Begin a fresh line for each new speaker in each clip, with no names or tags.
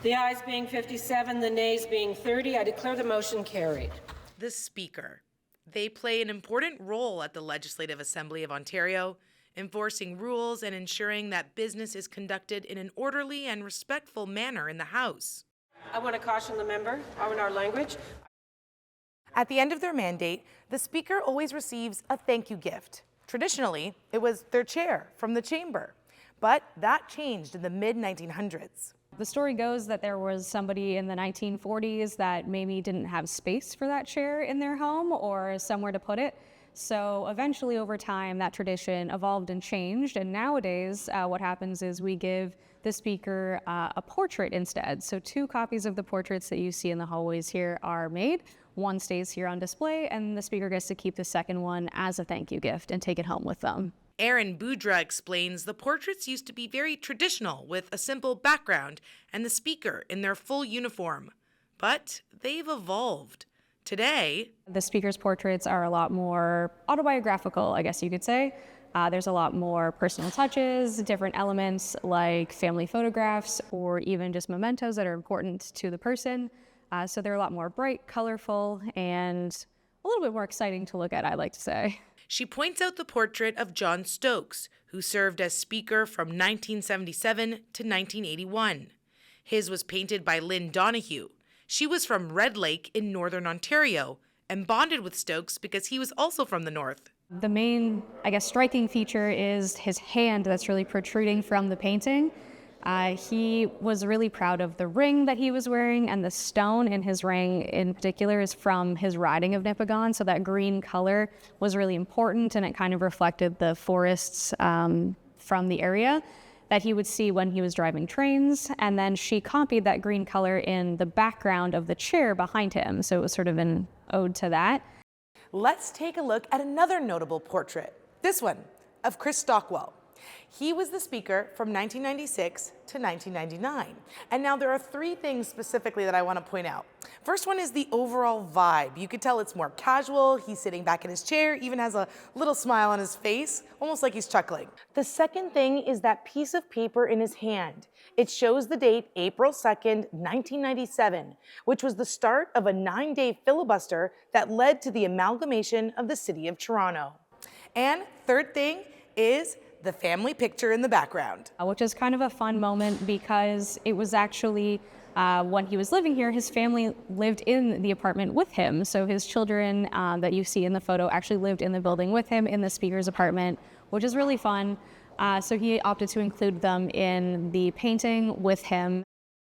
The ayes being 57, the nays being 30, I declare the motion carried.
The Speaker. They play an important role at the Legislative Assembly of Ontario, enforcing rules and ensuring that business is conducted in an orderly and respectful manner in the House.
I want to caution the member on our language.
At the end of their mandate, the Speaker always receives a thank you gift. Traditionally, it was their chair from the chamber, but that changed in the mid-1900s.
The story goes that there was somebody in the 1940s that maybe didn't have space for that chair in their home or somewhere to put it. So eventually over time that tradition evolved and changed, and nowadays what happens is we give the Speaker a portrait instead. So 2 copies of the portraits that you see in the hallways here are made. One stays here on display, and the Speaker gets to keep the second one as a thank you gift and take it home with them.
Aaron Boudra explains the portraits used to be very traditional with a simple background and the Speaker in their full uniform. But they've evolved. Today,
the Speaker's portraits are a lot more autobiographical, I guess you could say. There's a lot more personal touches, different elements like family photographs or even just mementos that are important to the person. So they're a lot more bright, colorful, and a little bit more exciting to look at, I like to say.
She points out the portrait of John Stokes, who served as Speaker from 1977 to 1981. His was painted by Lynn Donahue. She was from Red Lake in Northern Ontario and bonded with Stokes because he was also from the North.
The main, striking feature is his hand that's really protruding from the painting. He was really proud of the ring that he was wearing, and the stone in his ring in particular is from his riding of Nipigon, so that green color was really important, and it kind of reflected the forests from the area that he would see when he was driving trains. And then she copied that green color in the background of the chair behind him, so it was sort of an ode to that.
Let's take a look at another notable portrait, this one of Chris Stockwell. He was the Speaker from 1996 to 1999. And now there are 3 things specifically that I want to point out. First one is the overall vibe. You could tell it's more casual. He's sitting back in his chair, even has a little smile on his face, almost like he's chuckling. The second thing is that piece of paper in his hand. It shows the date April 2nd, 1997, which was the start of a 9-day filibuster that led to the amalgamation of the City of Toronto. And third thing is the family picture in the background.
Which is kind of a fun moment because it was actually when he was living here, his family lived in the apartment with him. So his children that you see in the photo actually lived in the building with him in the Speaker's apartment, which is really fun. So he opted to include them in the painting with him.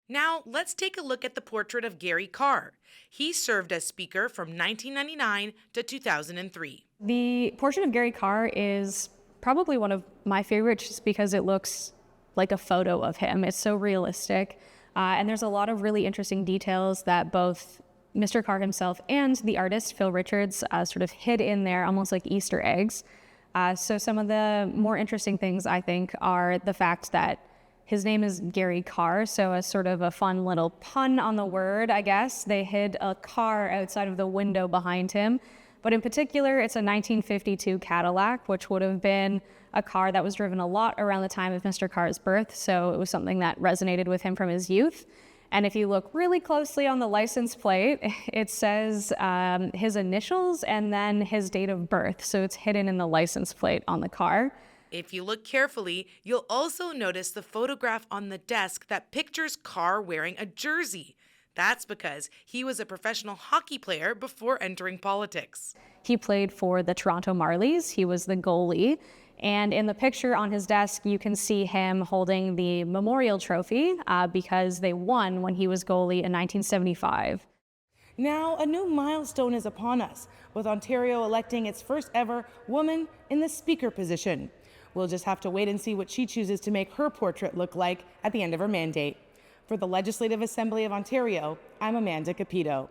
Now let's take a look at the portrait of Gary Carr. He served as Speaker from 1999 to 2003.
The portrait of Gary Carr is probably one of my favorites just because it looks like a photo of him. It's so realistic. And there's a lot of really interesting details that both Mr. Carr himself and the artist, Phil Richards, sort of hid in there, almost like Easter eggs. So some of the more interesting things, I think, are the fact that his name is Gary Carr, so as sort of a fun little pun on the word, I guess. They hid a car outside of the window behind him. But in particular, it's a 1952 Cadillac, which would have been a car that was driven a lot around the time of Mr. Carr's birth. So it was something that resonated with him from his youth. And if you look really closely on the license plate, it says his initials and then his date of birth. So it's hidden in the license plate on the car.
If you look carefully, you'll also notice the photograph on the desk that pictures Carr wearing a jersey. That's because he was a professional hockey player before entering politics.
He played for the Toronto Marlies. He was the goalie. And in the picture on his desk, you can see him holding the Memorial Trophy because they won when he was goalie in 1975.
Now, a new milestone is upon us, with Ontario electing its first ever woman in the Speaker position. We'll just have to wait and see what she chooses to make her portrait look like at the end of her mandate. For the Legislative Assembly of Ontario, I'm Amanda Cupido.